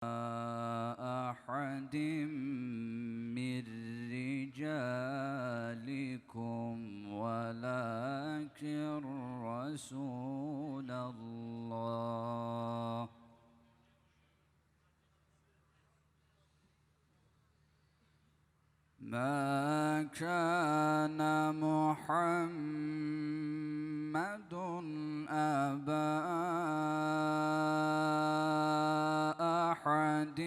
أحد من رجالكم ولكن رسول الله. ما كان محمد أبا أحد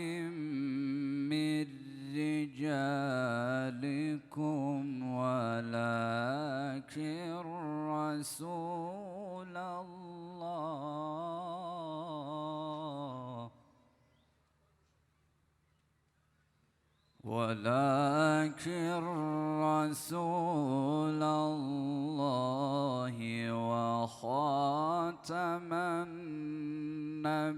من رجالكم ولكن رسول الله. ولكن رسول الله وخاتم النبيين.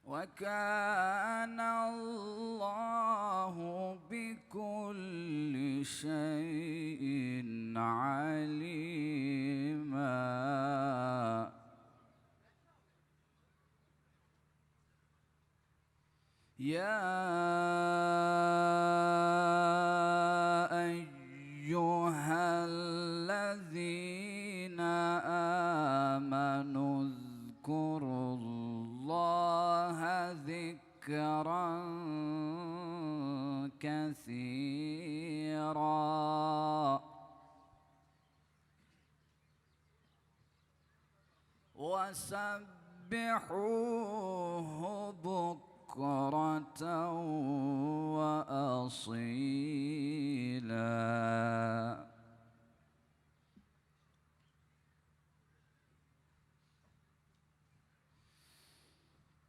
وكان الله بكل شيء عليما. يا أيها الذين آمنوا اذكروا الله ذكرا كثيرا وسبحوه بكرة وأصيلا.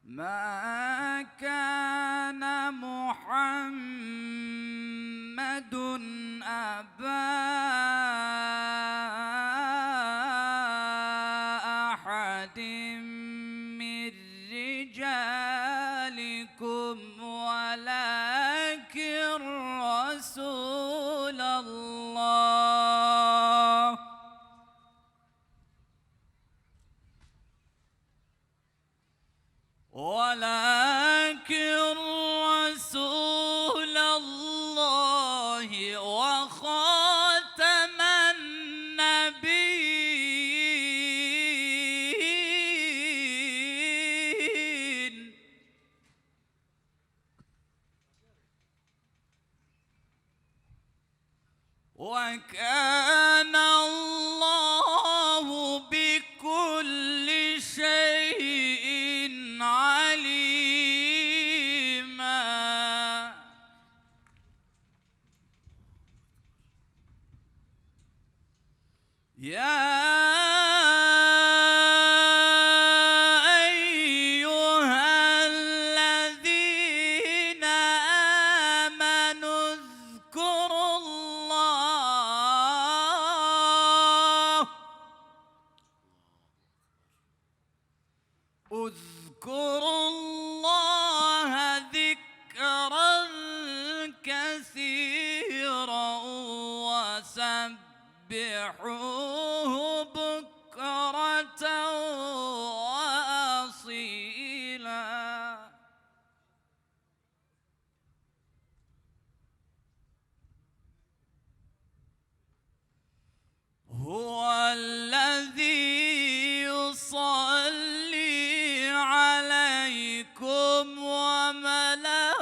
ما كان محمد أبا أحد من رجالكم ولكن رسول الله. ولكن رسول الله وخاتم النبيين. وكان الله بكل شيء عليما. يا أيها الذين آمنوا اذكروا الله ذكرا كثيرا وسبحوه بكرة وأصيلا. هو الذي يصلي عليكم وملائكته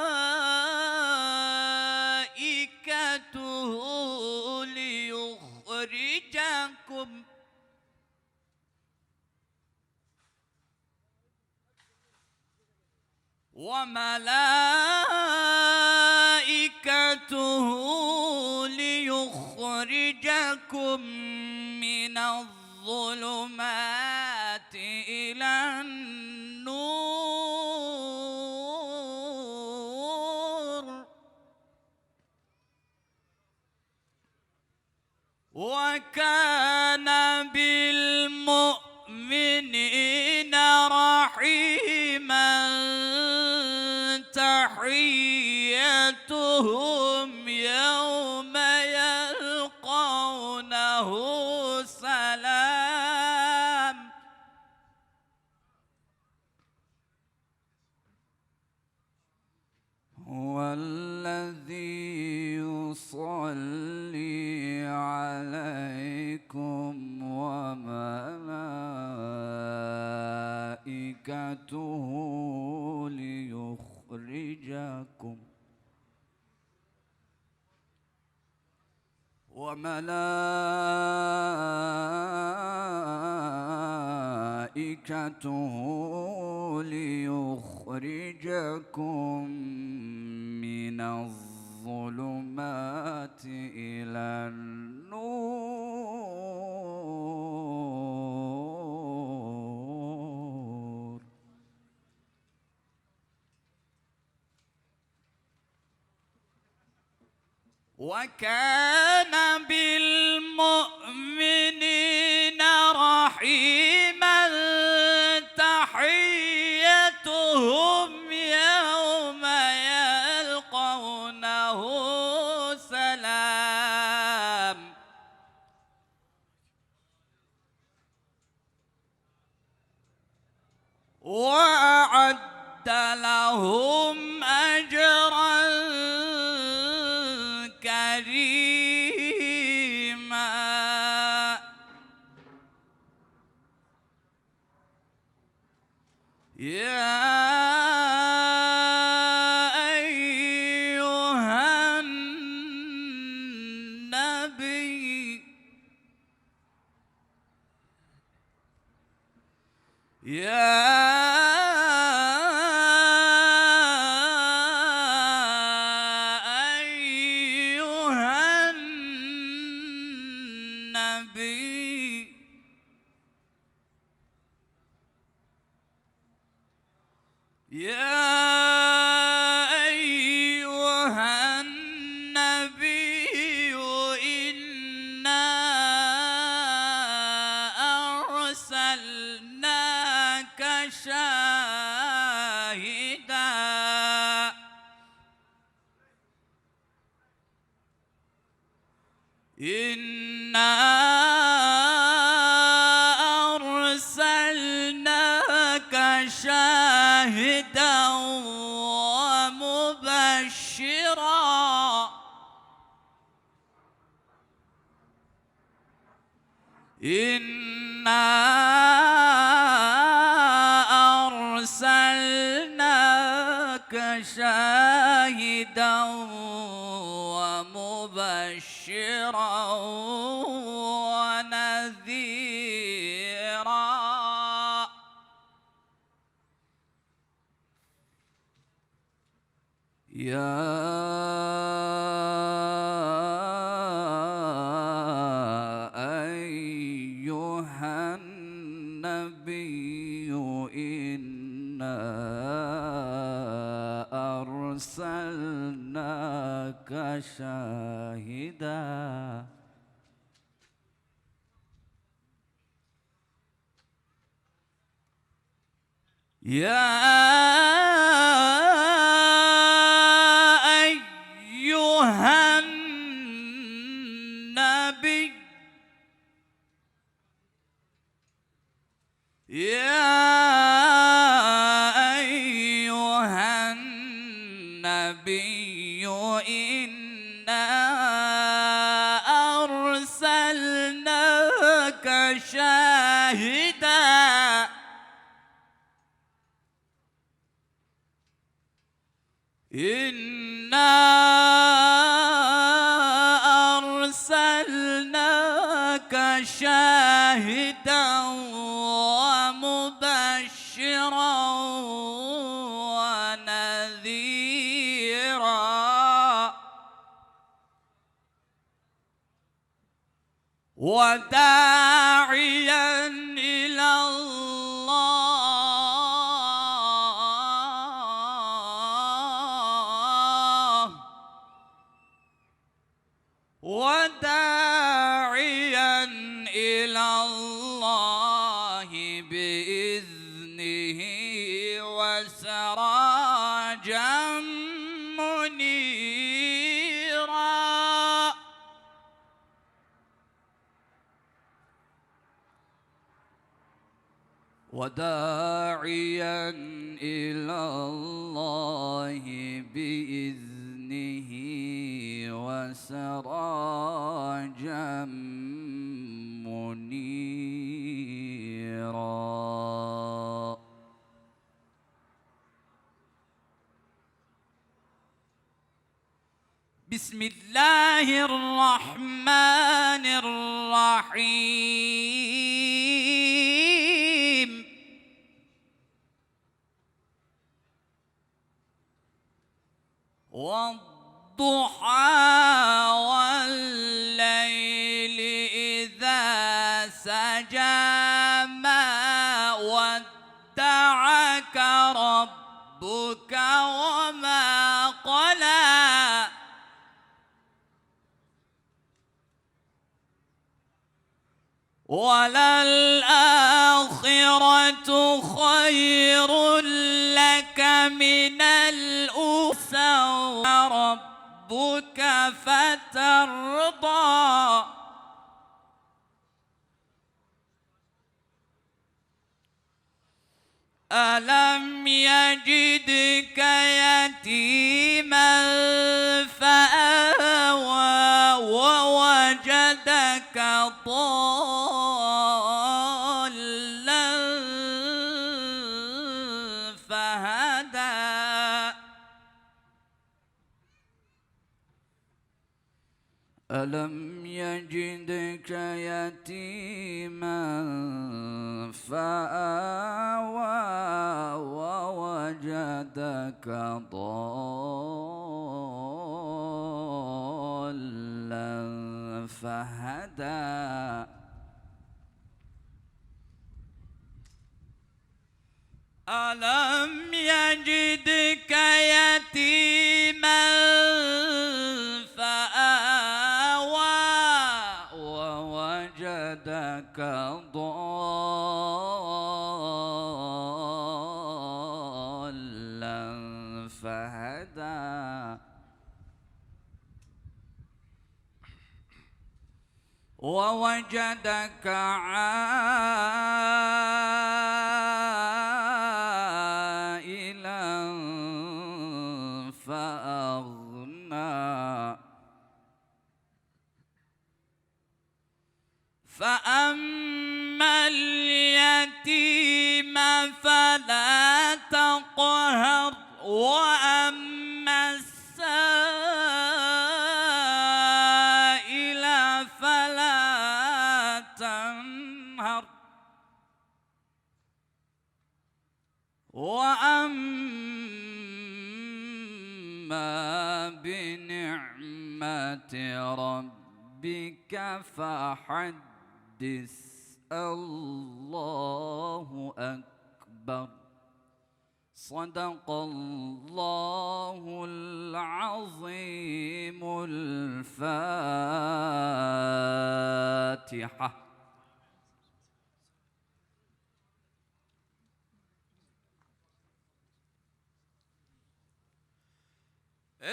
ليخرجكم من الظلمات إلى النور. وكان بالمؤمنين رحيما. تحيتهم يوم يلقونه يصلي عليكم وملائكته ليخرجكم من الظلمات إلى النور وكان بالمؤمنين رحيما تحيتهم يوم يلقونه سلام وأعد لهم أجرا كريما يا أيها النبي إنا أرسلناك شاهدا ومبشرا إنا أرسلناك شاهدا ومبشرا ونذيرا يا أيها النبي إنا أرسلناك شاهدا يا أيها النبي إنا أرسلناك شاهدا إنا أرسلناك شاهدا ومبشرا ونذيرا وداعيا إلى الله وداعيا إلى الله بإذنه وسراجا منيرا وداعيا إلى الله بإذنه وسراجا منيرا. بسم الله الرحمن الرحيم. والضحى والليل إذا سجى ما ودعك ربك وما قلى. وللآخرة خير لك من الأولى. ربك فترضى. ألم يجدك يتيما فآوى ووجدك ضالا فهدى. ألم يجدك يتيما فآوى ووجدك ضالا فهدى. ألم يجدك يتيما فآوى ووجدك ضالا فهدى. ووجدك عائلا فأغنى. فأما اليتيم فلا تقهر وأما السائل فلا تنهر. وأما بنعمة ربك فحدث. الله أكبر. صدق الله العظيم. الفاتحة.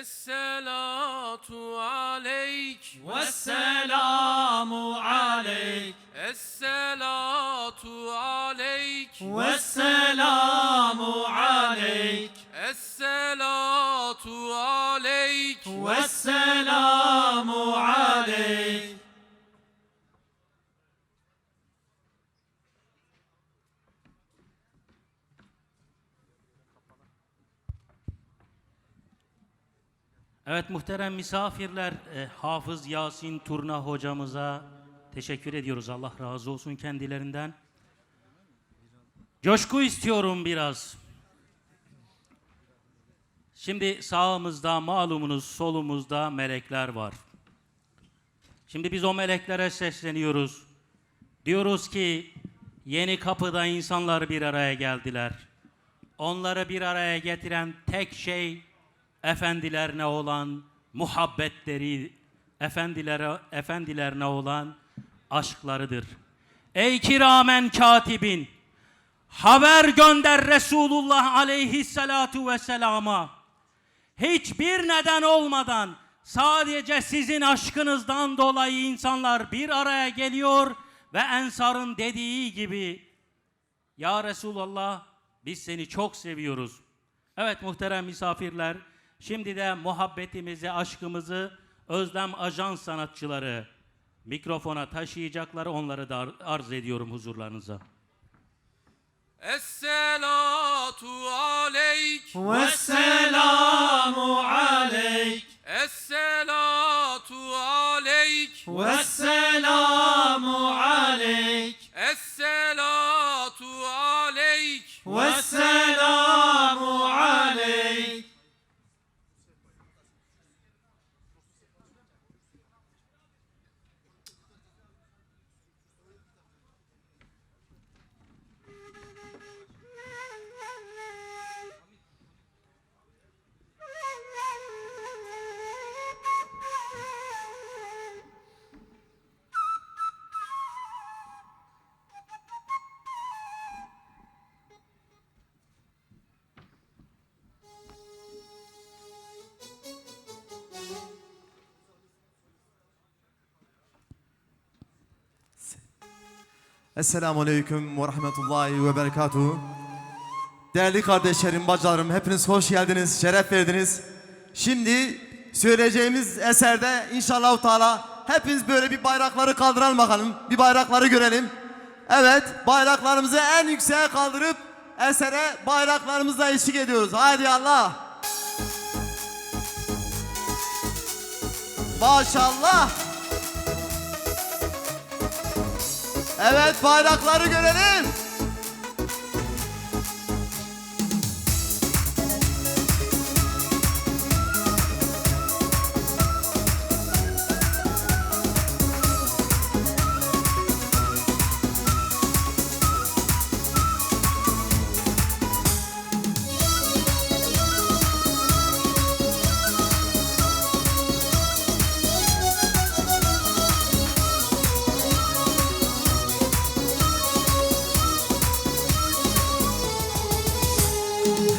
الصلاة عليك والسلام عليك الصلاة عليك والسلام عليك الصلاة عليك والسلام عليك. Evet muhterem misafirler, Hafız Yasin Turna hocamıza teşekkür ediyoruz. Allah razı olsun kendilerinden. Coşku istiyorum biraz. Şimdi sağımızda malumunuz, solumuzda melekler var. Şimdi biz o meleklere sesleniyoruz. Diyoruz ki Yeni Kapı'da insanlar bir araya geldiler. Onları bir araya getiren tek şey efendilerine olan muhabbetleri, efendilerine olan aşklarıdır. Ey kiramen katibin, haber gönder Resulullah aleyhissalatu vesselama. Hiçbir neden olmadan sadece sizin aşkınızdan dolayı insanlar bir araya geliyor ve Ensar'ın dediği gibi, ya Resulallah biz seni çok seviyoruz. Evet muhterem misafirler, şimdi de muhabbetimizi, aşkımızı Özlem Ajans sanatçıları mikrofona taşıyacakları, onları da arz ediyorum huzurlarınıza. Esselatu aleyk. Vesselamu aleyk. Esselatu aleyk. Vesselamu aleyk. Esselatu aleyk. Vesselamu aleyk. Esselamu Aleyküm ve Rahmetullahi ve Berekatuhu. Değerli kardeşlerim, bacılarım, hepiniz hoş geldiniz, şeref verdiniz. Şimdi söyleyeceğimiz eserde inşallah Teala hepiniz böyle bir bayrakları kaldıralım bakalım. Bir bayrakları görelim. Evet, bayraklarımızı en yükseğe kaldırıp esere bayraklarımızla eşlik ediyoruz. Haydi Allah. Maşallah. Evet, bayrakları görelim.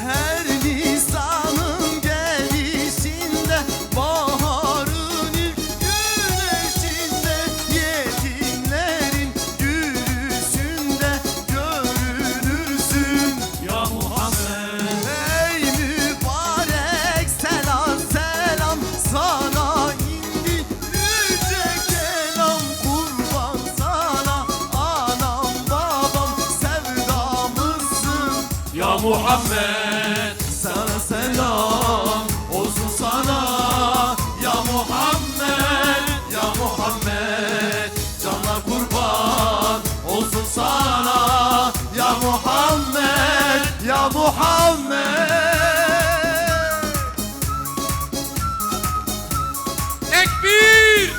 Her Nisan'ın gelişinde, baharın ilk güneşinde, yetimlerin gülüşünde görünürsün Ya Muhammed. Ey mübarek, selam selam sana indi yüce kelam. Kurban sana anam babam, sevdamızsın Ya Muhammed. sana selam olsun sana ya Muhammed, ya Muhammed. Canlar kurban olsun sana ya Muhammed, ya Muhammed. Tekbir.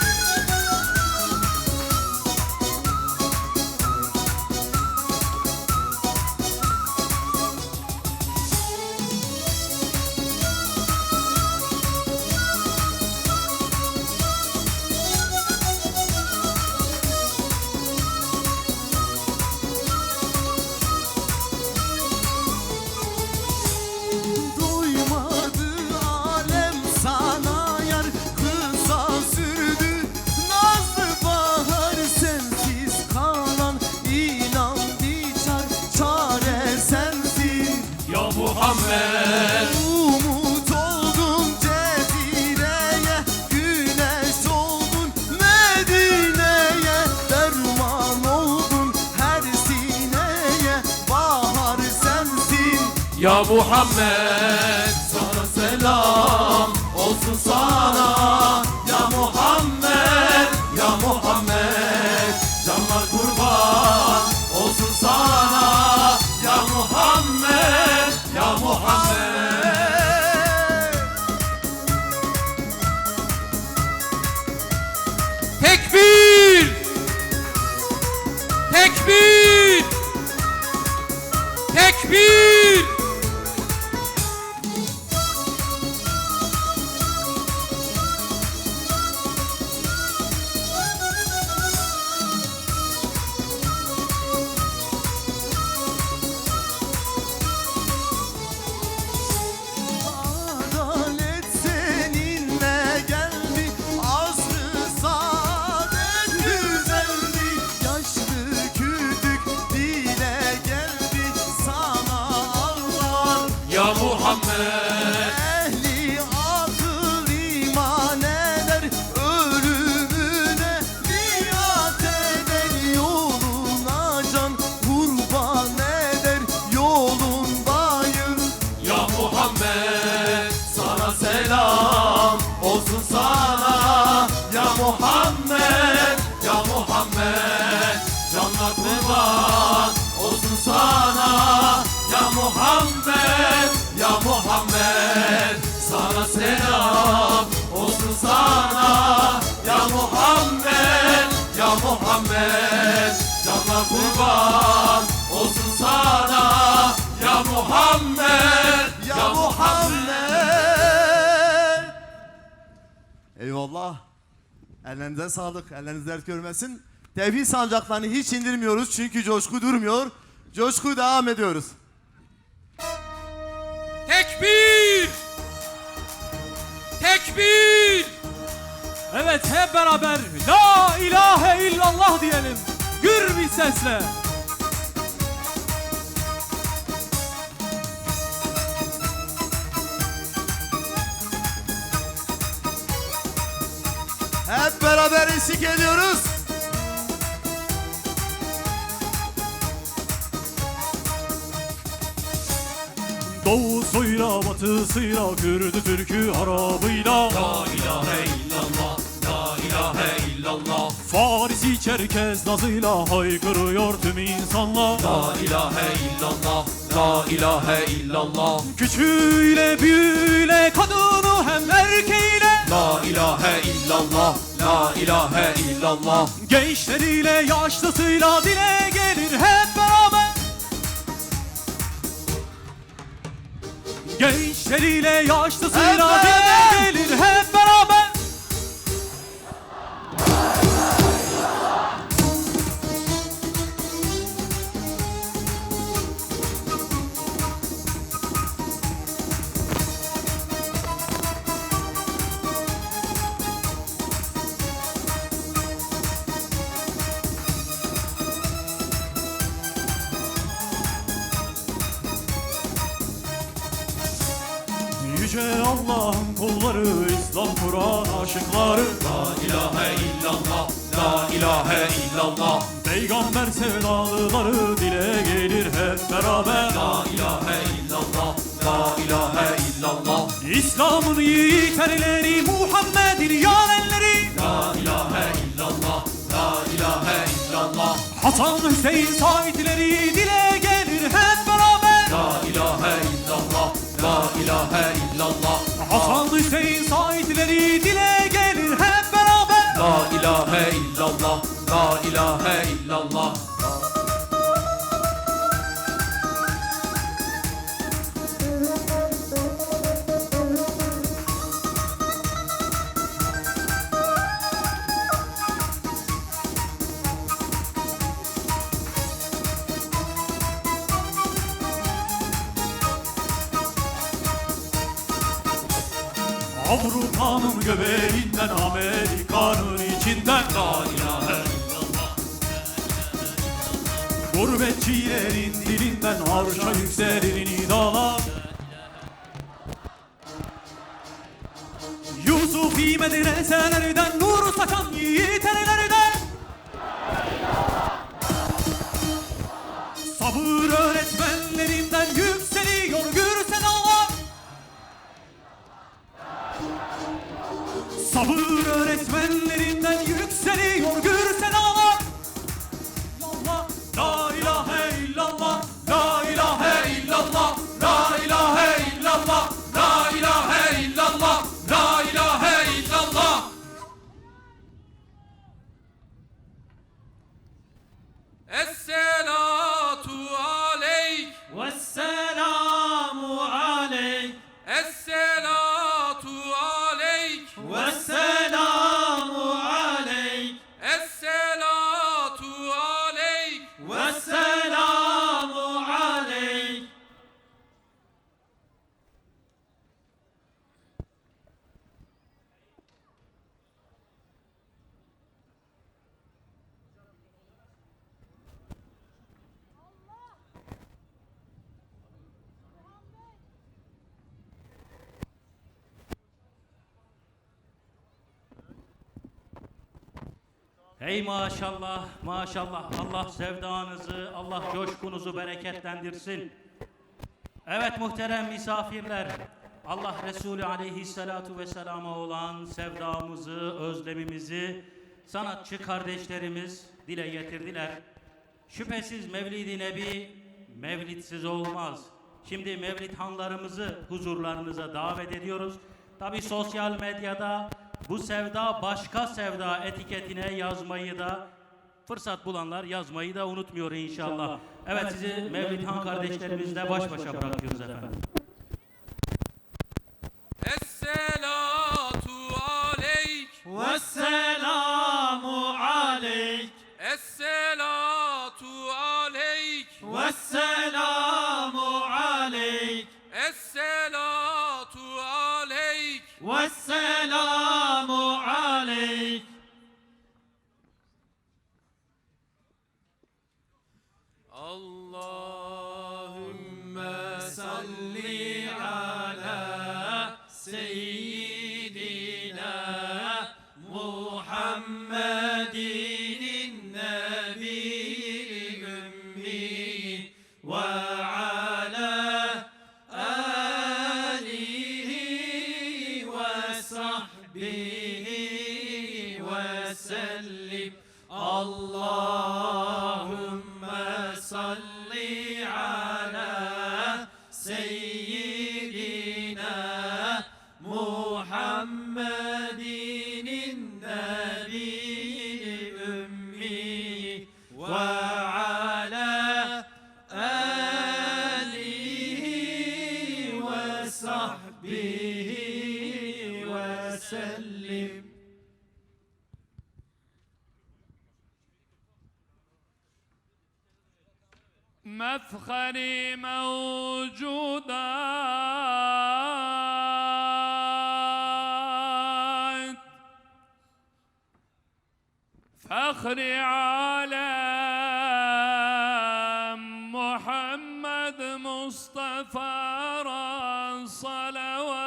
Duymadı alem sana yar, kısa sürdü nazlı bahar. Sensiz kalan inan biçar, çare sensin Ya Muhammed. Umut oldun Cezire'ye, güneş oldun Medine'ye, derman oldun her sineye, bahar sensin Ya Muhammed. sana selam olsun sana ya Muhammed, ya Muhammed. Canlar kurban olsun sana ya Muhammed, ya Muhammed. Tekbir. Tekbir. Tekbir. kurban olsun sana. Ya Muhammed, ya Muhammed, sana selam olsun sana. Ya Muhammed, ya Muhammed, canlar kurban olsun sana. Ya Muhammed, Ya Muhammed. Eyvallah. Ellerinize sağlık. Elleriniz dert görmesin. Tevhid sancaklarını hiç indirmiyoruz çünkü coşku durmuyor. Coşku devam ediyoruz. Tekbir! Tekbir! Evet hep beraber La ilahe illallah diyelim. Gür bir sesle. Hep beraber eşlik ediyoruz. Doğusuyla batısıyla Kürdü Türk'ü Arabıyla La ilahe illallah, la ilahe illallah. Farisi Çerkez nazıyla haykırıyor tüm insanlar. La ilahe illallah, la ilahe illallah. Küçüğüyle büyüğüyle kadını hem erkeğiyle La ilahe illallah, la ilahe illallah. gençleriyle yaşlısıyla dile gelir hep beraber. Gençleriyle yaşlısıyla Hep dile gelir hep beraber. Yüce Allah'ın kulları, İslam Kur'an aşıkları. La ilahe illallah, la ilahe illallah. Peygamber sevdalıları dile gelir hep beraber. La ilahe illallah, la ilahe illallah. İslam'ın yiğit erleri, Muhammed'in yarenleri. La ilahe illallah, la ilahe illallah. Hasan Hüseyin saitleri dile gelir hep beraber. La ilahe illallah, la ilahe illallah. Hasan Hüseyin saitleri dile gelir hep beraber. La ilahe illallah, la ilahe illallah. Avrupa'nın göbeğinden, Amerika'nın içinden. La ilahe illallah. Gurbetçilerin dilinden arşa yükselir nidalar. Yusufi medreselerden nur saçan yiğit erlerden. Sabır öğretmenlerinden yükseliyor gür senalar. Sabır öğretmenlerinden yükseliyor gür senalar. La ilahe illallah, la ilahe illallah, La ilahe illallah, la ilahe illallah, la ilahe illallah. Esselatu aleyk. Vesselamu aleyk, Esselatu aleyk. vesselamu aleyk, Esselatu aleyk. vesselamu aleyk. Hey maşallah, maşallah. Allah sevdanızı, Allah coşkunuzu bereketlendirsin. Evet muhterem misafirler, Allah Resulü aleyhissalatu vesselama olan sevdamızı, özlemimizi sanatçı kardeşlerimiz dile getirdiler. Şüphesiz Mevlid-i Nebi mevlidsiz olmaz. Şimdi mevlid hanlarımızı huzurlarınıza davet ediyoruz. Tabi sosyal medyada bu sevda başka sevda etiketine yazmayı da fırsat bulanlar yazmayı da unutmuyor inşallah. Evet, sizi Mevlid Han kardeşlerimizle baş başa bırakıyoruz efendim. Esselatu aleyk. Vesselamu aleyk. Esselatu aleyk. Vesselamu aleyk. Esselatu aleyk. Vesselamu aleyk. Allahümme salli ala seyyidina Muhammedin nebi ümmi ve ala alihi ve sahbihi ve sellim. Allahümme salli ala seyyidina Muhammedin nebi ümmi ve ala alihi ve sahbihi ve sellim. مفخري موجودات فخري عالم محمد مصطفى صلوات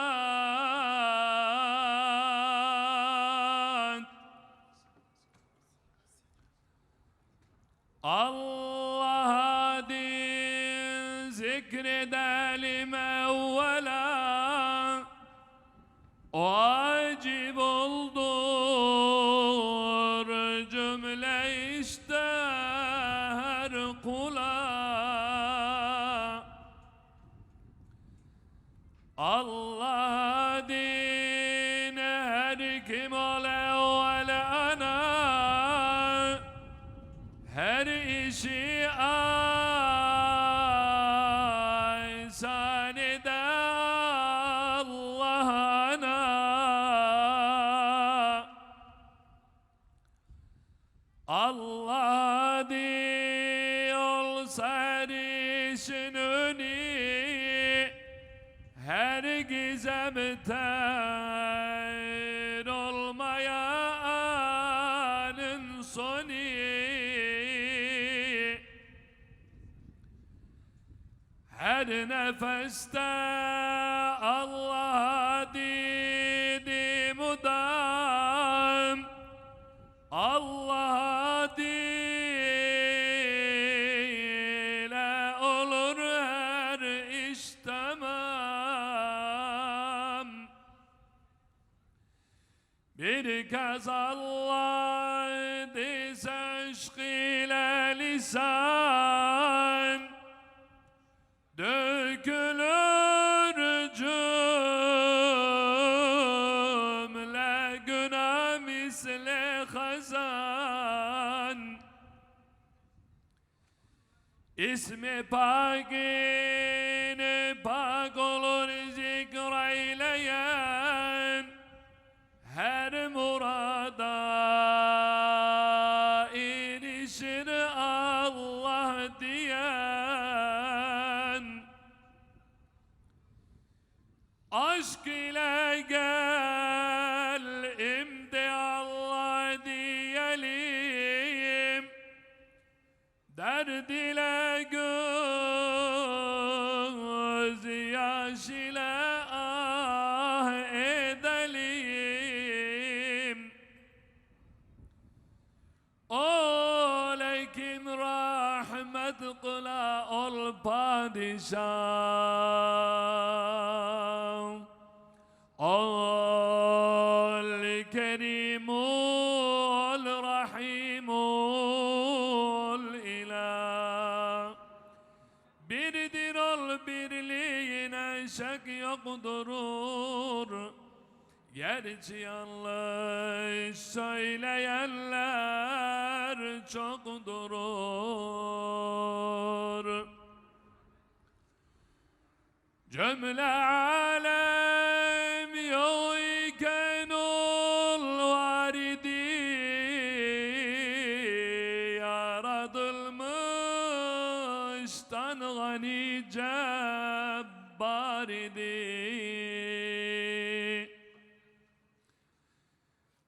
الله دين ذكر دالم أولا واجب الدور جملة اشتهر قلا الله دين هركم الأول أنا her işi sanide Allah'ına Allah diyorsa her işin önü her gizemten olmayanın sonu her nefeste Allah dedi mudam Allah dile olur her iş tamam bir kez Allah dese aşk ile lisan dökülür cümle günah misli hazan İsmi pakini pak olur zikreyleyen her murada erişir Allah diyen aşk ile gel imdi Allah diyelim derd ile göz yaş ile ah edelim Olekin rahmet kıla ol padişah ol kerim ol rahim ol ilah şek yoktur. Gerçi yanlış söyleyenler çoktur. Cümle alem yok iken ol var idi, yaratılmıştan gani cebbar idi.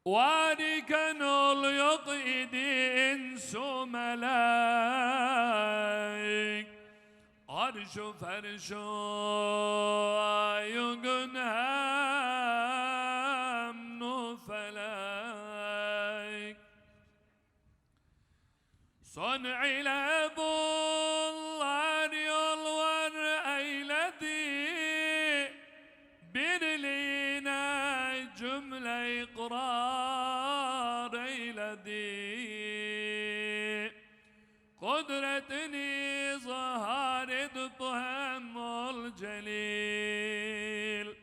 Var iken ol yok idi insu melek, arş-ı ferş-ü ayın hem nufelek. Son ile bunlar yol var eyledi, birliğine cümle ikrar eyledi. Kudretini zahar edip hem ol celil,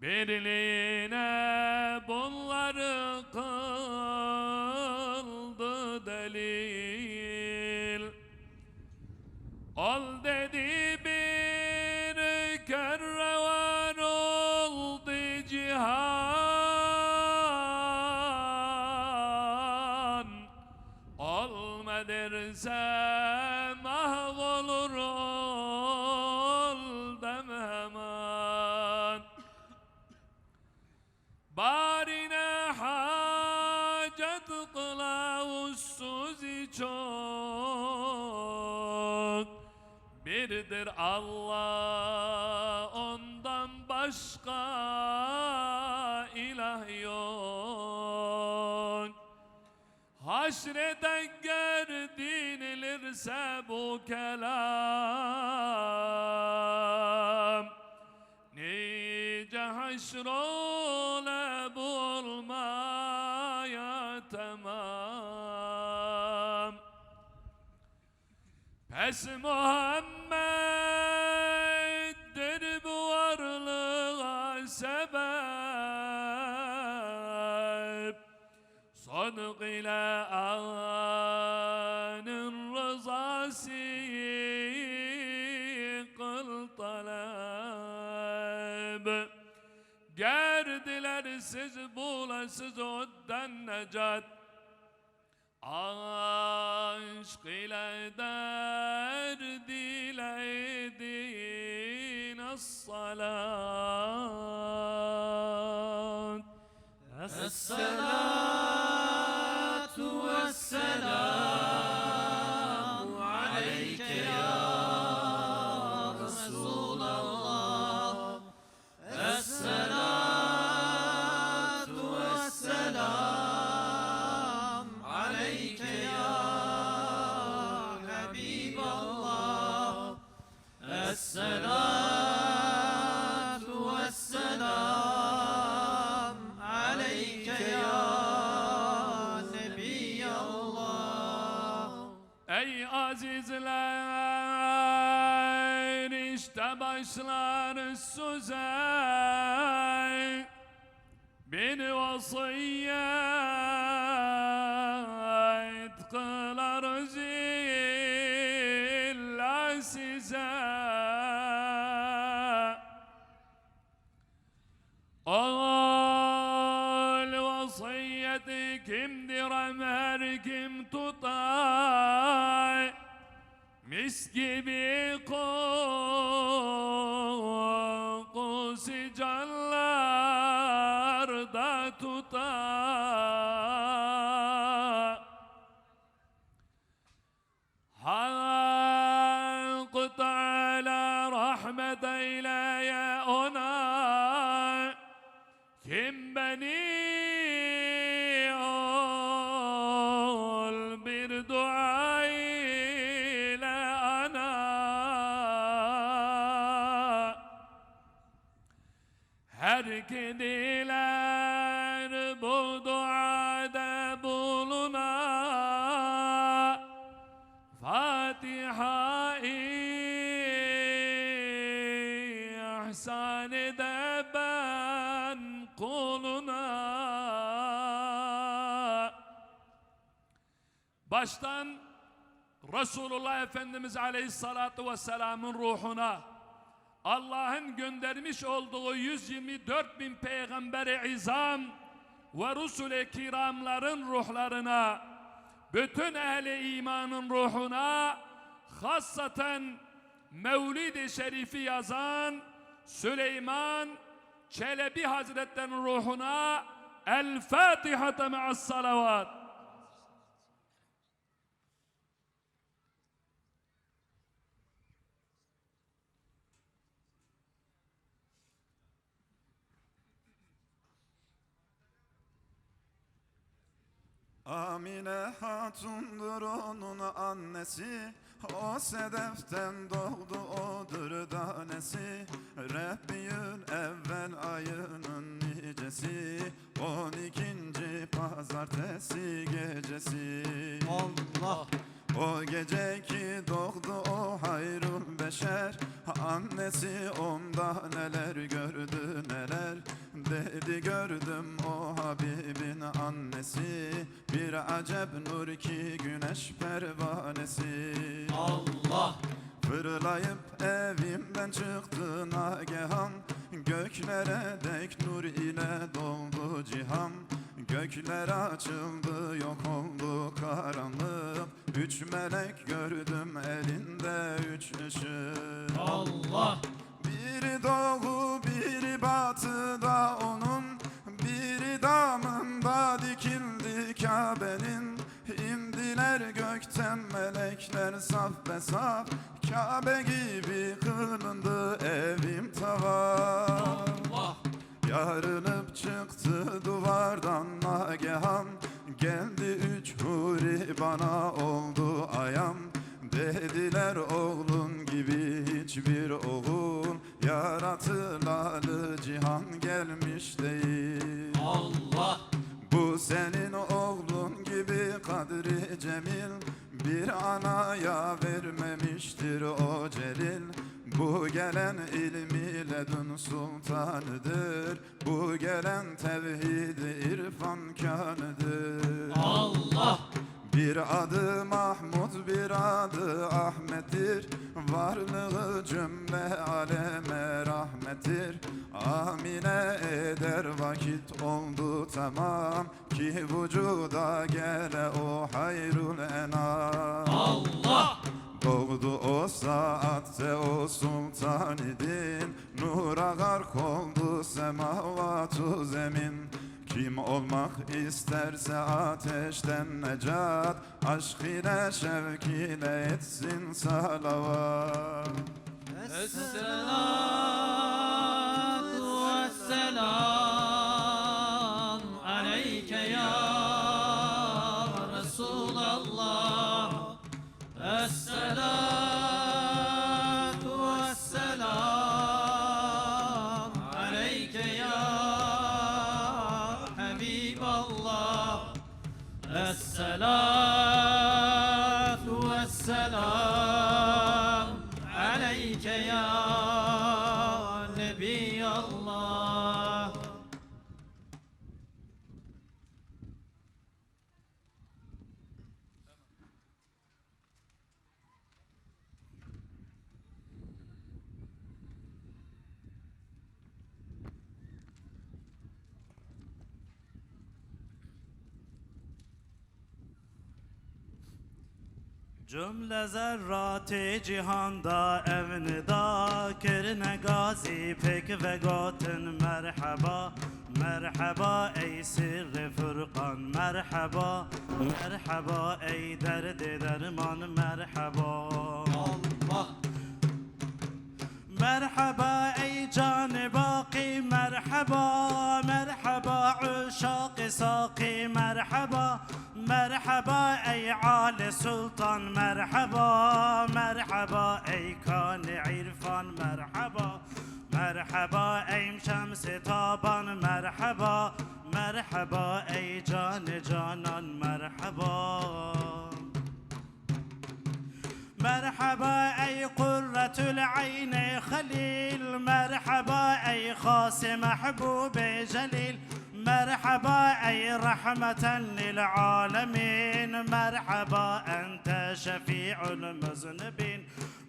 birliğine bunları kıldı delil. Ol dedi bir kervan oldu cihan, olma dersem mahvolur ol dem hemen. Barine hacet kılavussuz çok, birdir Allah ondan başka ilah yok. Haşrete gerdinilirse bu kelam, nice haşrole bulmaya tamam. Pes Muhammed'dir bu varlığa sebep, Sadık ile Ağa'nın rızası kıl talep. Gerdiler siz bulasız oddan necat, aşk ile derd ile edin as-salat. الصلاة والسلام عليك يا رسول الله. الصلاة والسلام عليك يا حبيب الله. الصلاة والسلام عليك يا نبي الله. Ey azizler, işte başlar söze bir vasiyet kılar zilla size. Ol vasiyeti kimdir emer kim tutar, mis gibi kokusu canlarda tutar. Hak Teala rahmet eyleye ona, kim beni ol bir dua ile ana. Her ki diler bu duada buluna, Fatiha-i de ben kuluna. Baştan Resulullah Efendimiz Aleyhissalatu Vesselam'ın ruhuna, Allah'ın göndermiş olduğu 124 bin peygamberi izam ve Resul-i kiramların ruhlarına, bütün ehli imanın ruhuna, hassaten Mevlid-i Şerif'i yazan Süleyman Çelebi Hazretlerinin ruhuna El-Fatiha ma'as salavat. Amine Hatun'dur onun annesi, o sedeften doğdu odur tanesi. Rabbiyül evvel ayının nicesi, 12. pazartesi gecesi. Allah. O gece ki doğdu o hayrul beşer, annesi onda neler gördü neler. Dedi gördüm o Habibin annesi, bir acep nur ki güneş pervanesi. Allah. Fırlayıp evimden çıktı nagehan, göklere dek nur ile doldu cihan. Gökler açıldı yok oldu karanlık, 3 melek gördüm elinde 3 ışık. Allah. Biri doğu biri batıda onun, biri damında dikildi Kabe'nin. İndiler gökten melekler saf be saf, Kabe gibi kılındı evim tavaf. Allah. Yarınıp çıktı duvardan nagehan, geldi 3 huri bana oldu ayam. Dediler oğlun gibi hiçbir oğul, yaratılalı cihan gelmiş değil. Allah. Bu senin oğlun gibi kadri cemil, bir anaya vermemiştir o celil. Bu gelen ilmi ledun sultanıdır, bu gelen tevhid-i irfan kânıdır. Allah. Bir adı Mahmud bir adı Ahmet'tir, varlığı cümle aleme rahmettir. Amine eder vakit oldu tamam, ki vücuda gele o hayrul enam. Allah. Doğdu o saatte o sultan idin, nura gark oldu semavatu zemin. Kim olmak isterse ateşten necat, aşk ile şevk ile etsin salavat. Esselatu vesselam aleyke ya Resulallah. Esselatu vesselam aleyke ya Habiballah. Esselatu vesselam aleyke ya Nebiyallah. Cümle zerrat-ı cihanda evnida, kirne gazi pek ve gatin merhaba. Merhaba ey sirri fırkan merhaba, merhaba ey derdi derman merhaba. Allah. مرحبا ای جان باقی مرحبا مرحبا عشاق ساقی مرحبا مرحبا ای عال سلطان مرحبا مرحبا ای کان عرفان مرحبا مرحبا ای شمس تابان مرحبا مرحبا ای جان جانان مرحبا مرحبا أي قرة العين خليل مرحبا مرحبا أي خاص محبوب جليل مرحبا أي رحمة للعالمين مرحبا أنت شفيع المذنبين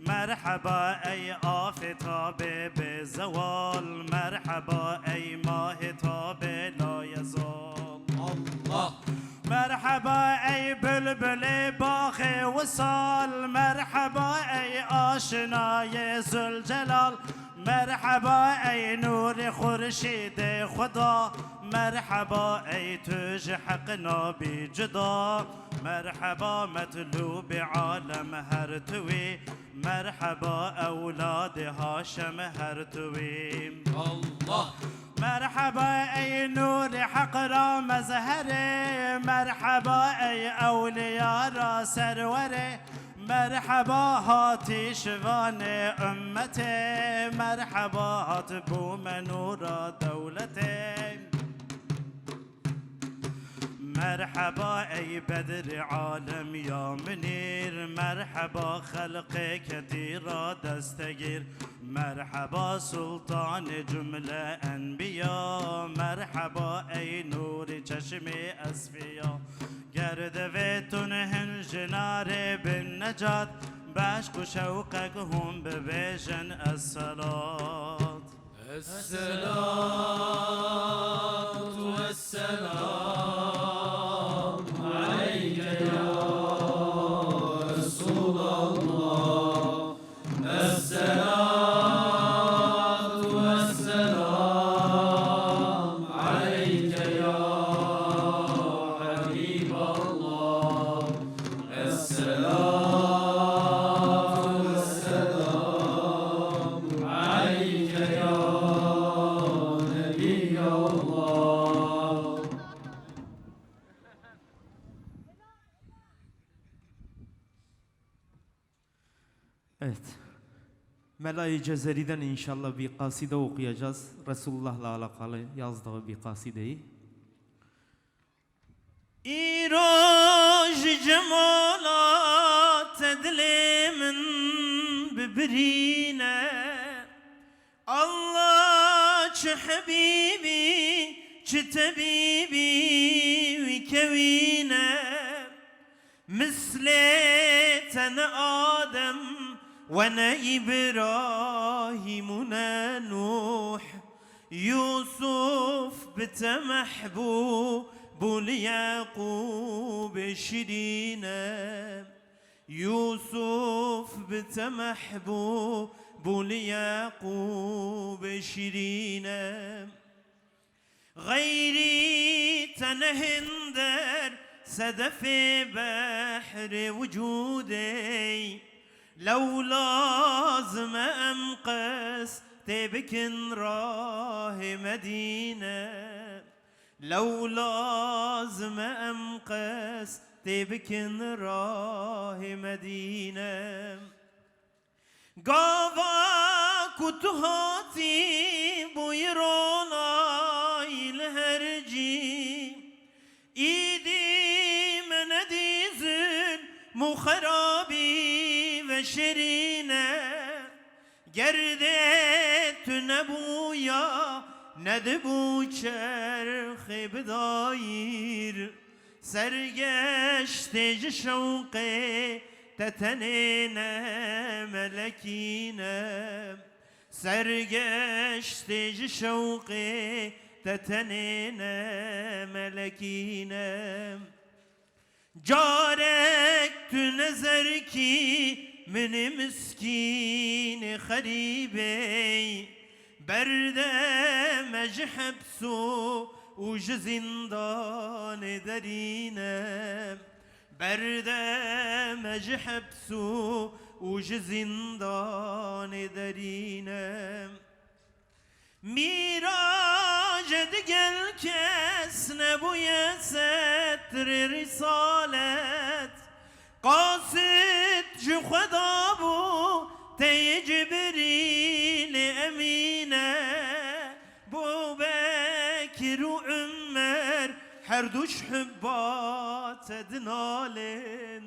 مرحبا أي آفتاب بالزوال مرحبا أي ماهتاب لا يزال الله مرحبا أي بلبل باخ وصال مرحبا أي آشنای ذوالجلال مرحبا أي نور خورشید خدا مرحبا أي توج حقنا بجدا مرحبا مطلوب عالم هرتوي مرحبا أولاد هاشم هرتوي الله مرحبا أي نور حق را مزهره مرحبا أي أولياء را سروره مرحبا هاتی شوان امته مرحبا هات بوم نور دولته مرحبا أي بدر عالم يا منير مرحبا خلق كثيرة دستگير مرحبا سلطان جملة أنبياء مرحبا أي نور چشم أصفياء گرد ويتون هنجنار بالنجاة بعشق وشوقك هم ببيجن الصلاة الصلاة والسلام عليك يا رسول الله الصلاة والسلام عليك يا حبيب الله الصلاة والسلام عليك يا نبي الله Evet. Mela-i Cezeri'den inşallah bir kaside okuyacağız. Resulullah'la alakalı yazdığı bir kasideyi. İroj cemalat edlimin birbirine Allah çı habibi çı tabibi kevine misleten Adem ve ne İbrahim ne Nuh Yusuf bite mahbub ليعقوب شرينا يوسف بتمحبوب ليعقوب شرينا غيري تنهندر سدف بحر وجودي لو لازم أمقس تبكن راه مدينة لو لازم أمقس تبكن راه مدينة قاضا كتهاتي بويرونا الهرجي إيدي من ديزن مخرابي وشرينة گردت نبویا ندبو چرخ بدایر سرگشت شوق تتنین ملکینم سرگشت شوق تتنین ملکینم جارك تنظر کی من مسكين خريبي بردم حبسو وجزندان درينم بردم حبسو وجزندان درينم ميراج دقل كس نبويا ستر رسالت قاصد جو خدا بو تی جبریل امینه بو بکر و عمر هر دوش حبات دنالن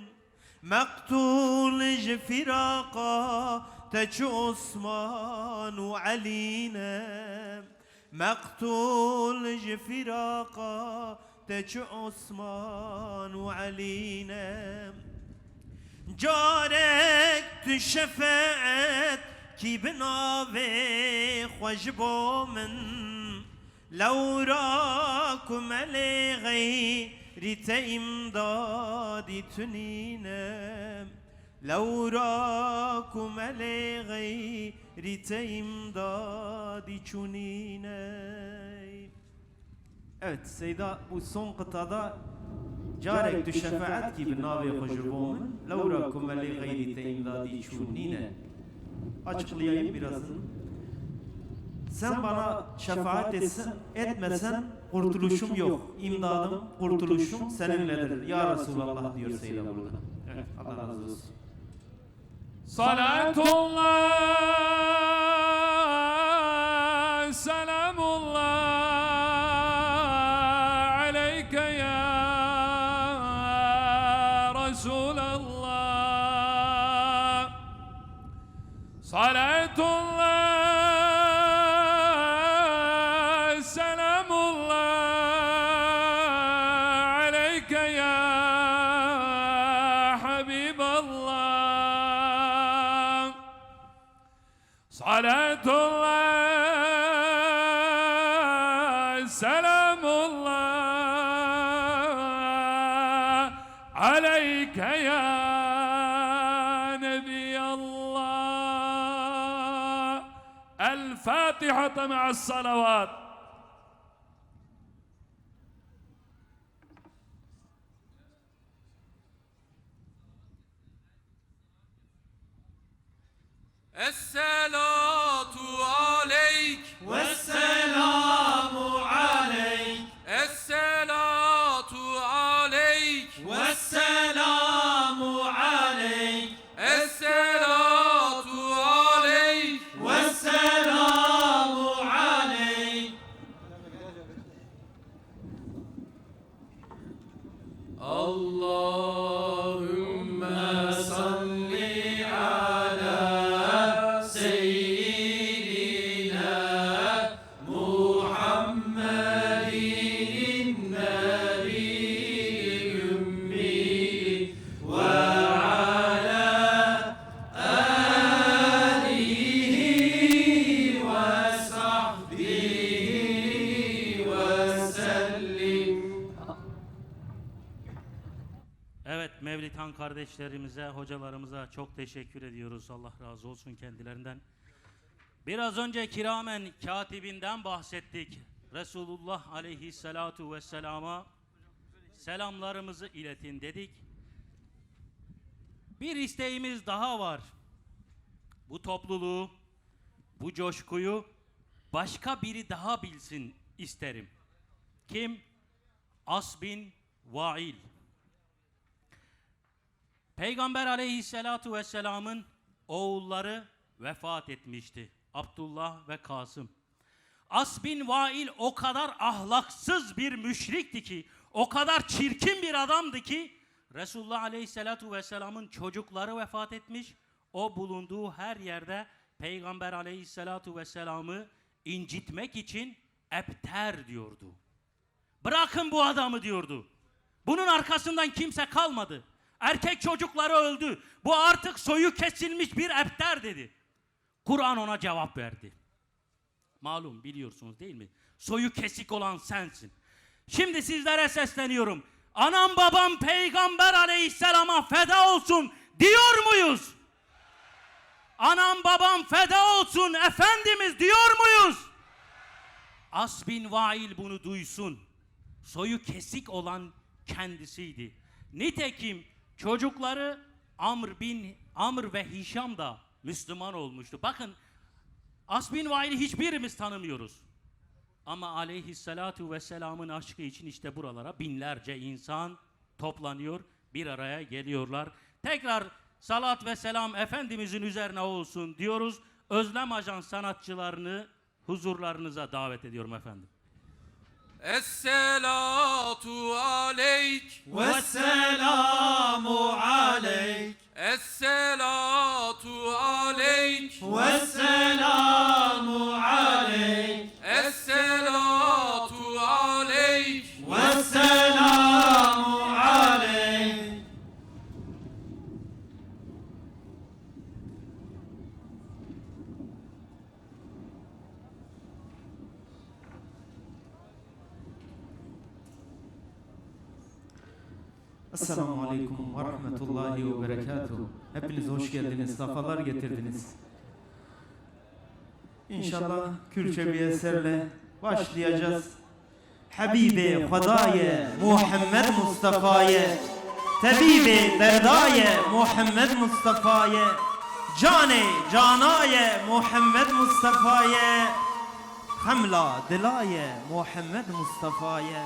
مقتول فراقا تج عثمان علينا مقتول فراقا تج عثمان علينا جارك تو شفاعت کی بناوه خوش من لو راكم غيري امدادي تنينم لو راكم غيري امدادي تنينم. Evet Seyda bu son kıtada Carek tu şefaat ki bir navi hoşubumun Laura kumeli gayri teimdadi çurnine. Açıklayayım birazını. Sen bana şefaat etmesen kurtuluşum yok. İmdadım, kurtuluşum seninledir. Ya Resulallah diyor Seyda burada. Evet, Allah razı olsun. Salatullah, selamullah aleyke ya Resulallah. Salatullah, selamullah aleyke ya Habiballah. Salatullah, selamullah aleyke ya Nebiyallah. El Fatiha ma'as salavat. Esselatu aleyk والسلام عليك Esselatu aleyk والسلام عليك Esselatu aleyk والسلام عليك Allahümme salli ala seyyidina Muhammedin nebiyyil ümmi ve ala alihi ve sahbihi ve sellim. Evet, Mevlid-Han kardeşlerimize, hocalarımıza çok teşekkür ediyoruz. Allah razı olsun kendilerinden. Biraz önce kiramen katibinden bahsettik. Resulullah aleyhissalatu vesselama selamlarımızı iletin dedik. Bir isteğimiz daha var. Bu topluluğu, bu coşkuyu başka biri daha bilsin isterim. Kim? As bin Vail. Peygamber aleyhissalatu vesselamın oğulları vefat etmişti. Abdullah ve Kasım. As bin Vail o kadar ahlaksız bir müşrikti ki, o kadar çirkin bir adamdı ki, Resulullah aleyhissalatu vesselamın çocukları vefat etmiş. O bulunduğu her yerde Peygamber aleyhissalatu vesselamı incitmek için ebter diyordu. Bırakın bu adamı diyordu. Bunun arkasından kimse kalmadı. Erkek çocukları öldü. Bu artık soyu kesilmiş bir ebter dedi. Kur'an ona cevap verdi. Malum biliyorsunuz değil mi? Soyu kesik olan sensin. Şimdi sizlere sesleniyorum. Anam babam Peygamber aleyhisselama feda olsun diyor muyuz? Anam babam feda olsun Efendimiz diyor muyuz? As bin Vail bunu duysun. Soyu kesik olan kendisiydi. Nitekim çocukları Amr ve Hişam da Müslüman olmuştu. Bakın As bin Vail'i hiçbirimiz tanımıyoruz. Ama aleyhissalatu vesselamın aşkı için işte buralara binlerce insan toplanıyor, bir araya geliyorlar. Tekrar salat ve selam Efendimizin üzerine olsun diyoruz. Özlem Ajans sanatçılarını huzurlarınıza davet ediyorum efendim. Esselatu aleyk والسلام عليك Esselamu Aleyküm ve Rahmetullahi ve Berekatuhu. Hepiniz hoş geldiniz, safalar getirdiniz. İnşallah Kürtçe bir eserle başlayacağız. Habibi Hudaye Muhammed Mustafa'ye, Tabibi Derdaye Muhammed Mustafa'ye, Cane Canaye Muhammed Mustafa'ye, Hamla Dilaye Muhammed Mustafa'ye.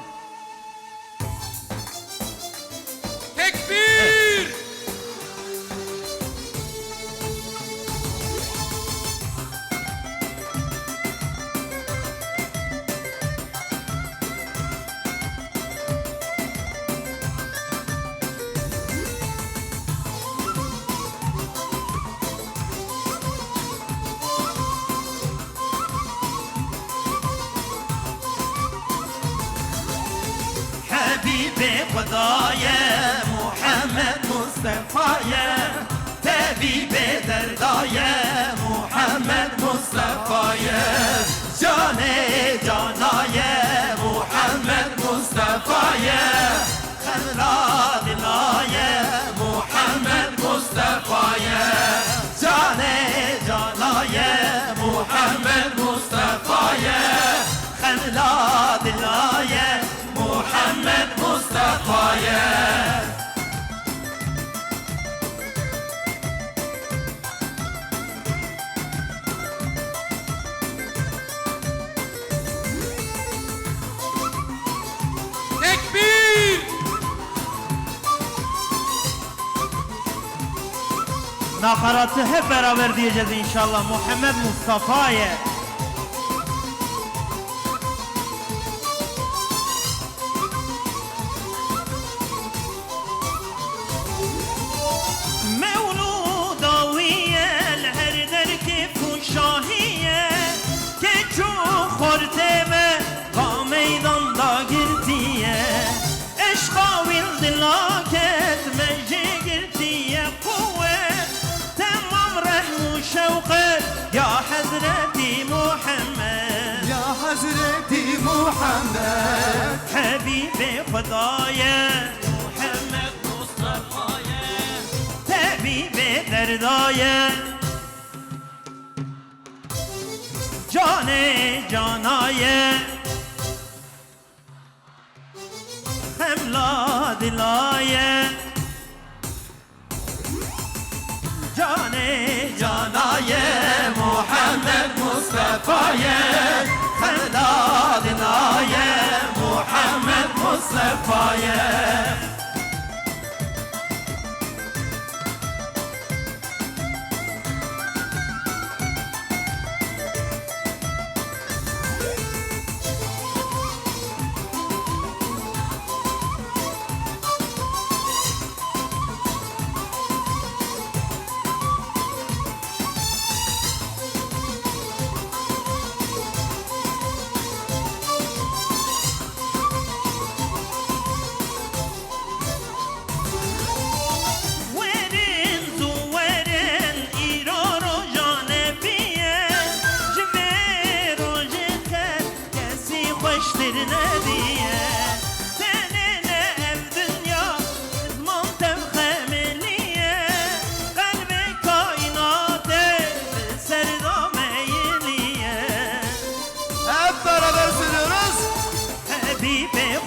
Tekbir! Habibi Hudaye Muhammed Mustafa'ye, Tabibi Derdaye Muhammed Mustafa'ye, Cane Canaye Muhammed Mustafa'ye, Hamla Dilaye Muhammed Mustafa'ye, Cane Canaye Muhammed Mustafa'ye, Hamla Dilaye Muhammed Mustafa'ye. Tekbir! Nakaratı hep beraber diyeceğiz inşallah. Muhammed Mustafa'ye. Mevludaviye her derki fuşahiye, keçu horteme va meydanda girtiye, eşkavil dilaket meci girtiye kuvvet, tamam rehmu şevket ya Hazreti Muhammed, Ya Hazreti Muhammed, Habibi Hudaye Muhammed Mustafa'ye, Tabibi Derdaye, Cane Canaye, Hamla Dilaye, Cane Canaye Muhammed Mustafa'ye, Hamla Dilaye Muhammed Mustafa'ye.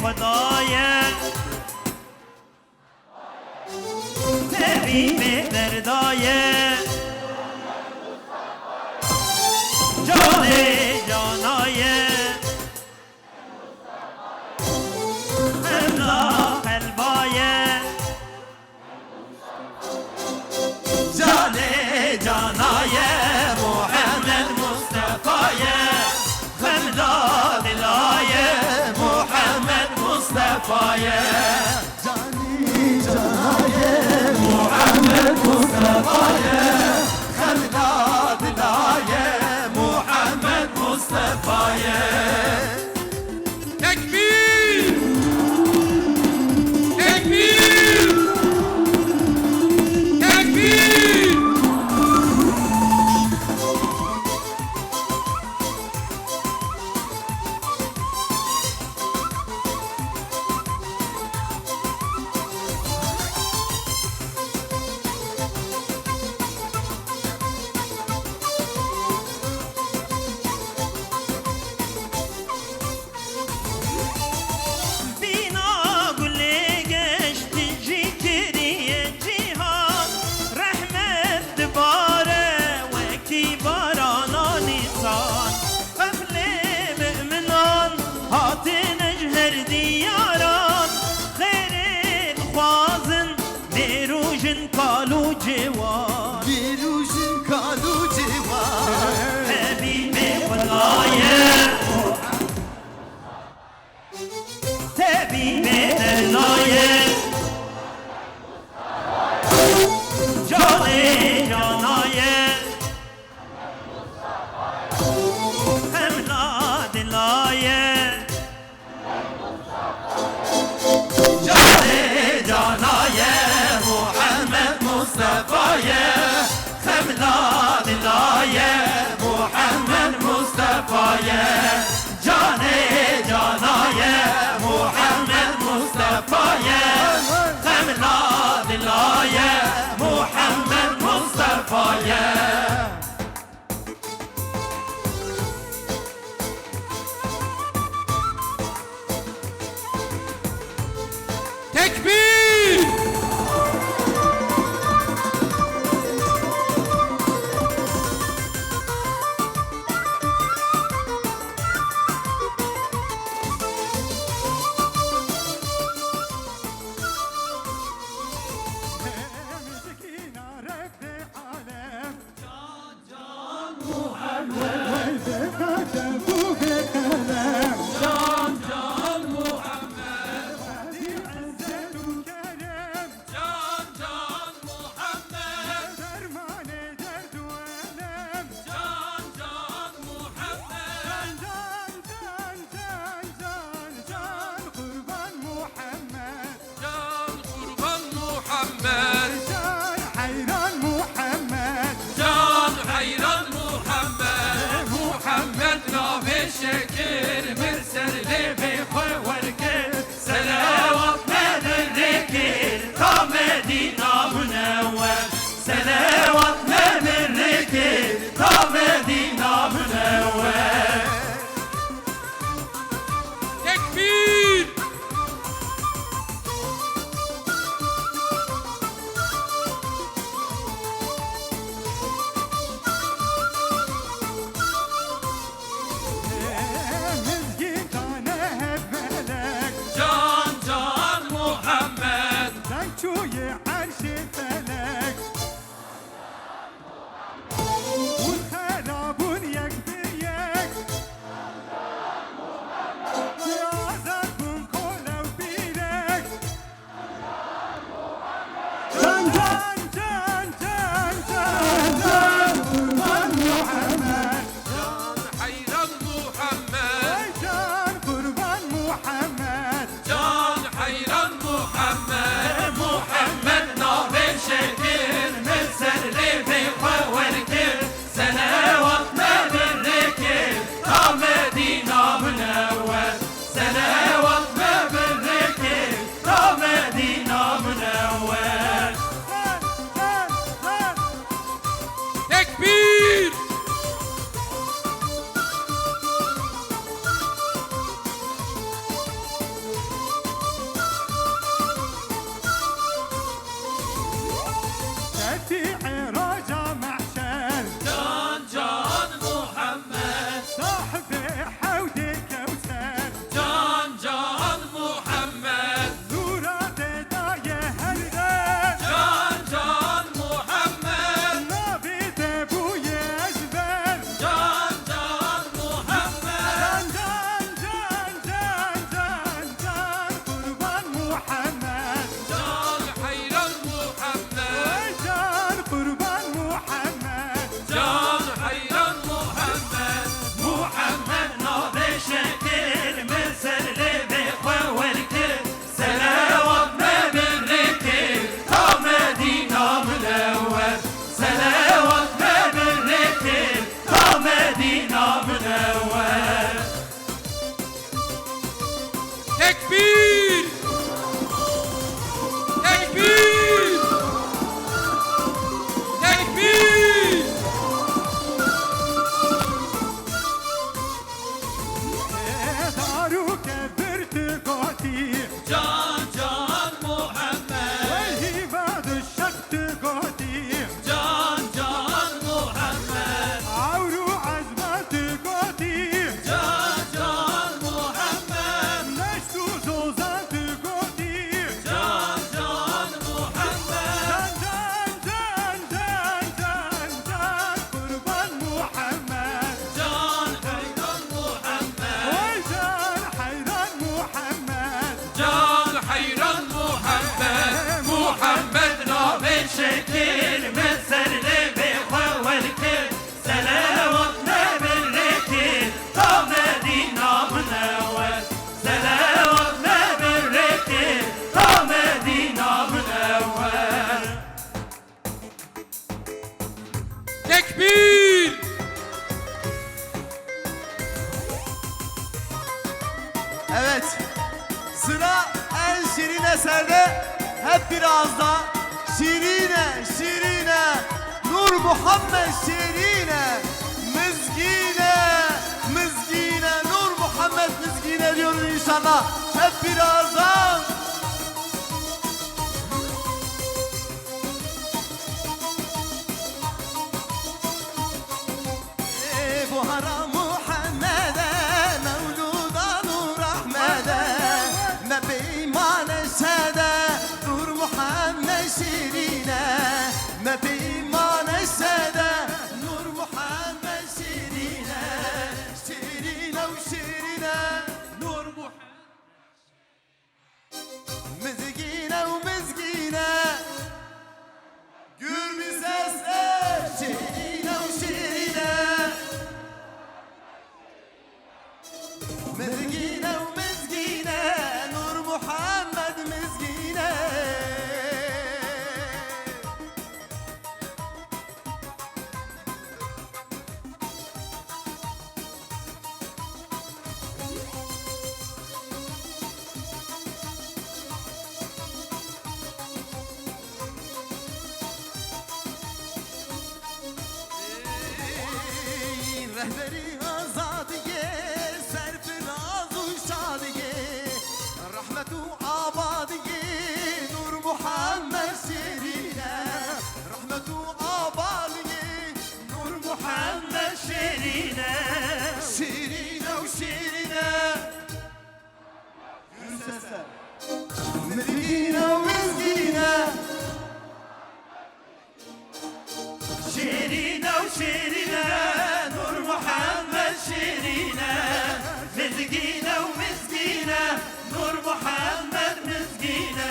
Hudaye, Tabibi Derdaye, Cane Canaye, Hamla Kalbaye, Cane Canaye Muhammed Mustafa'ye, Hamla Dilaye Muhammed Mustafa'ye, Cani Canaye Muhammed Mustafa'ye, Hamla Dilaye Muhammed Mustafa'ye. Tekbir! Tekbir! Tekbir! بیروژن کالو جوان بیروژن کالو جوان حبیب خدایه حبیب الهیه جان جانایه هملا دلایه جان جانایه محمد مصطفیه خملا دلایه محمد مصطفیه جان جانایه محمد مصطفیه خملا دلایه محمد مصطفیه Tekbir! شكر مرسل لي بخوي وركل سلاوات من الركل طعم مدينة منور سلاوات من الركل طعم مدينة منور Tekbir! جان جان محمد توی عرش فلک اون خرابون یک به یک سیازت کن کلو بیرک جان جان جان جان جان جان قربان محمد جان حيران محمد ای جان قربان محمد جان حيران محمد محمد نابل شكر مرسل لي بخوي وركل سنوات ما بالركل طعم مدينة منور سنوات ما بالركل طعم مدينة منور Tekbir! شفيع رجا محشر جان جان محمد صاحب حوض الكوثر جان جان محمد نورات داية هلغة جان جان محمد نبي ابوي ازبر جان جان محمد جان جان جان جان جان قربان محمد جان حيران محمد جان قربان biraz da Şirine, Şirine, Nur Muhammed Şirine, Mizgine, Mizgine, Nur Muhammed Mizgine diyoruz inşallah. Hep birazdan. Buhara Muhammed'e, Mevluda Nur Ahmet'e, ne beyman eşede, Nur Muhammed Şirine, ne beyman eşede, Nur Muhammed Şirine, Şirine o Şirine, Nur Muhammed Mizgine o Mizgine, gür bir sesle, Şirine o Şirine, Mizgine o Mizgine, Nur Muhammed Mizgine. Rehberi azadiye, serfiraz-u şadiye, rahmetu abadiye, Nur Muhammed Şirine, rahmetu abadiye, Nur Muhammed Şirine, Şirine o Şirine, gür sesler, Mizgine o Mizgine, Şirine o Şirine, Nur Muhammed Şirine, Mizgine o Mizgine, Nur Muhammed Mizgine.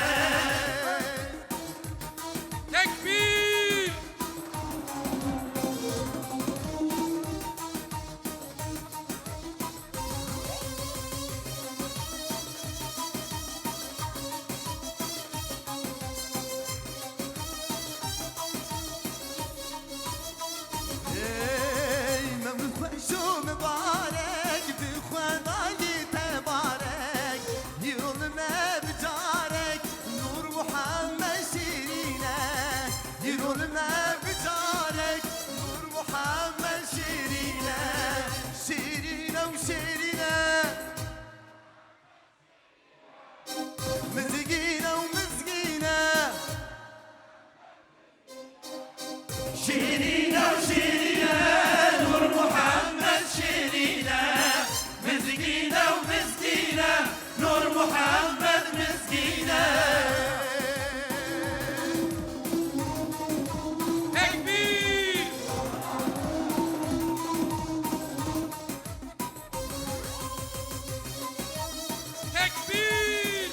Tekbir! ای مولود خوش و مبارک بی خدای تبارک یول مبجارک نور محمد شیرینه یول مبجارک نور محمد شیرینه شیرینه و شیرینه مزگینه و مزگینه شيرينة وشيرينة نور محمد شيرينة مسكينة ومسكينة نور محمد مسكينة Tekbir! Tekbir!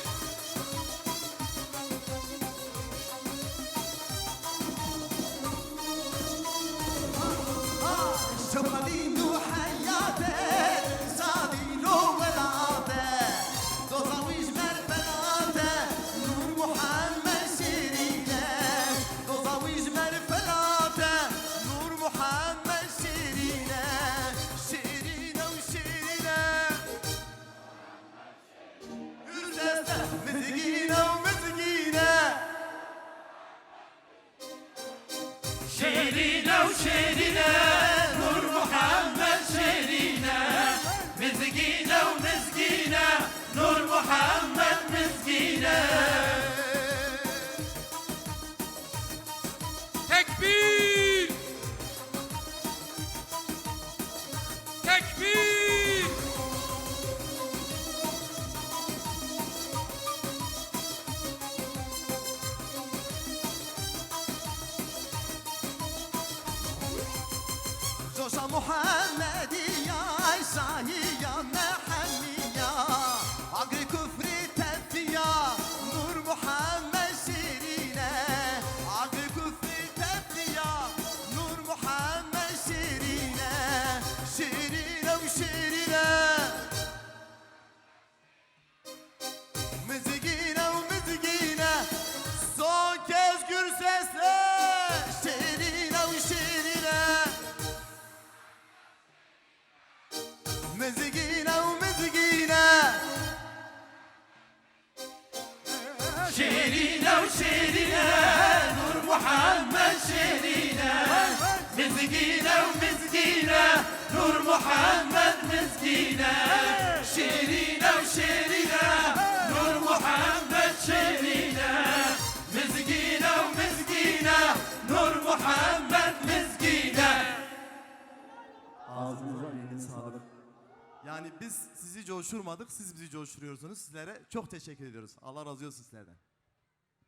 شوفني وحياته صادي له ولاته دوزاويش مرفلاته نور محمد شيرينه دوزاويش مرفلاته نور محمد شيرينه شيرينه وشيرينه يرسل مزقينه ومزقينه شيرينة وشيرينة نور محمد شيرينة مسكينة ومسكينة نور محمد مسكينة Tekbir! Tekbir! جوشا محمدية عيشاهية محلية عقري كفري تفية نور محمد شيرينة عقري كفري تفية نور محمد شيرينة شيرينة وشيرينة مزقينة ومزقينة son kez gür sesle şiirine u şiirine mizgine u mizgine شيرينة شيرينة وشيرينة نور محمد شيرينة مزقينة ومزقينة نور محمد مزقينة شيرينة وشيرينة نور محمد شيرينة مزقينة ومزقينة نور محمد مزقينة. Ağzınıza elinize sağlık. Yani biz sizi coşturmadık, siz bizi coşturuyorsunuz. Sizlere çok teşekkür ediyoruz. Allah razı olsun sizlerden.